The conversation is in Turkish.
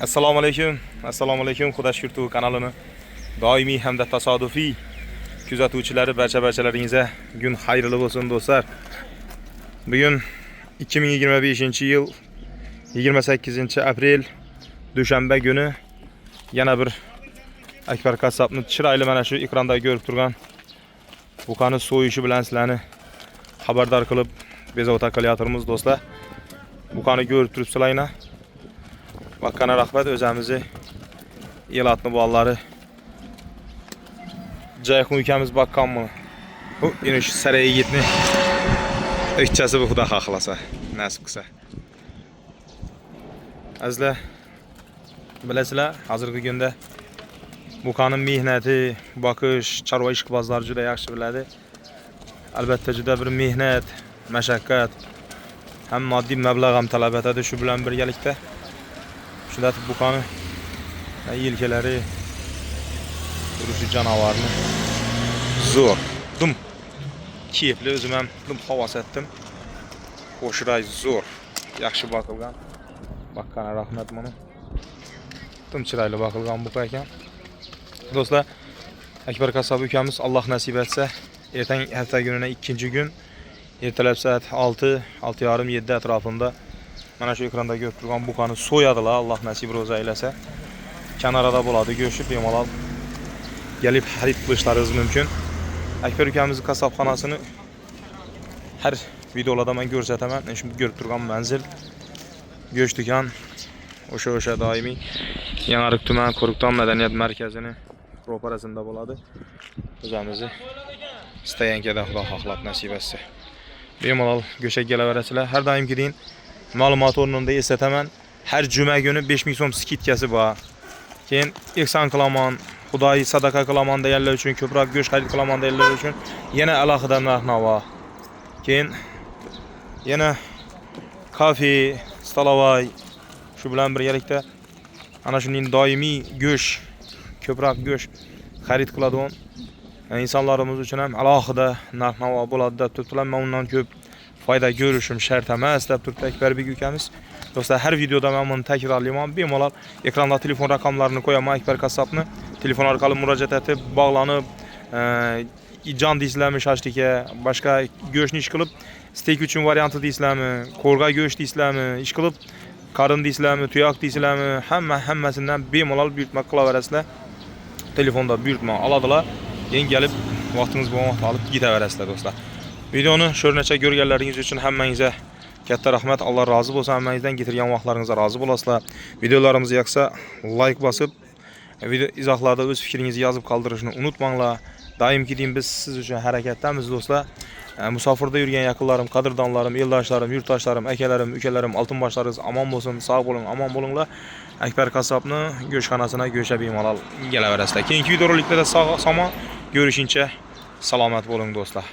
Assalomu alaykum. Assalomu alaykum. Xudo shukr tu kanalini doimiy hamda tasodifiy kuzatuvchilari barchalaringizga gün xayrli bo'lsin do'stlar. Bugun 2025-yil 28-aprel dushanba kuni yana bir Akbar Qassobni chiroyli mana shu ekranda ko'rib turgan buqani so'yishi bilan sizlarni xabardor qilib bezovta qilyapmiz do'stlar. Buqani ko'rib turibsizlar. Bakkana rahmat o'zimizni elatni bolalari Jayxun ukamiz bakkanmi? Bu yana shu saray yigitni o'chchasi bu xudo xohlasa, nasib qilsa. Azizlar, bilasizlar, hozirgi kunda buqaning mehnati, boqish, chorva ishqibozlari juda yaxshi biladi. Albatta juda bir mehnat, mashaqqat, ham moddiy mablag' ham talab etadi. Shu bilan birgalikda shunda buqani yelkalari shu janovarni zo'r, dum keyifli, o'zim ham dum havas etdim. Qo'shiray zo'r, yaxshi boqilgan. Bakkana rahmat mana. Dum chiroyli boqilgan buqa ekan. Do'stlar, Akbar Qassob ukamiz Alloh nasib etsa, ertang hafta kunina 2-kun ertalab soat 6:30, 7 atrofida mana shu ekranda ko'rib turgan buqani so'yadilar, Alloh nasib ro'za aylasa. Kanarada bo'ladi, go'shi bemalol gelip xarid qilishlaringiz mumkin. Akbar ukamizning qassobxonasini har videolarda men ko'rsataman. Şimdi ko'rib turgan manzil go'sht do'kon o'sha doimiy Yangiariq tuman Qo'riqton madaniyat markazini ro'parasida bo'ladi. O'zimizni istagan-keda Xudo xohlab nasib etsa. Bemalol go'shak kelaverasizlar. Har doimgi deyin ma'lumot o'rnida eslataman. Har juma kuni 5000 so'm skitkasi bor. Keyin ehson qilaman, Xudoy sadaqa qilaman deganlar uchun, ko'proq go'sht xarid qilaman deganlar uchun yana alohida narx-navo. Keyin yana kafe, stolovay shu bilan birgalikda ana shuning doimiy go'sht, ko'proq go'sht xarid qiladigan insonlarimiz uchun ham alohida narx-navo bo'ladi deb turibdilar. Men undan ko'p foyda ko'rishim shart emas deb turibdi Akbarbek ukamiz. Do'stlar, har videoda men buni takrorlayman. Bemalol ekranda telefon raqamlarini qo'yaman. Akbar Qassobni telefon orqali murojaat etib, bog'lanib, jon deysizlarmi shashtika, boshqa go'shtni ish qilib, steak uchun varianti deysizlarmi, qo'rg'a go'sht deysizlarmi, ish qilib, qarin deysizlarmi, tuyoq deysizlarmi, hammasidan bemalol buyurtma qilaverasizlar. Telefonda buyurtma oladilar. Keyin kelib vaqtingiz bo'lmasa olib ketaverasizlar do'stlar. Videoni sho'rnacha ko'rganlaringiz uchun hammangizga katta rahmat. Alloh rozi bo'lsin. Hammangizdan getirgan vaqtlaringizga rozi bo'lasizlar. Videolarimiz yoqsa like bosib, video izohlarda o'z fikringizni yozib qoldirishni unutmanglar. Doimki deyim biz siz uchun harakatdamiz do'stlar. Musofirda yurgan yaqinlarim, qadrdonlarim, eldoshlarim, yurtdoshlarim, akalarim, ukalarim, oltinboshlaringiz omon bo'lsin, sog' bo'ling, omon bo'linglar. Akbar Qassobni go'shtxonasina go'sha bemalol kelaverasizlar. Keyingi videoroliklarda sog' omon ko'rishguncha salomat bo'ling do'stlar.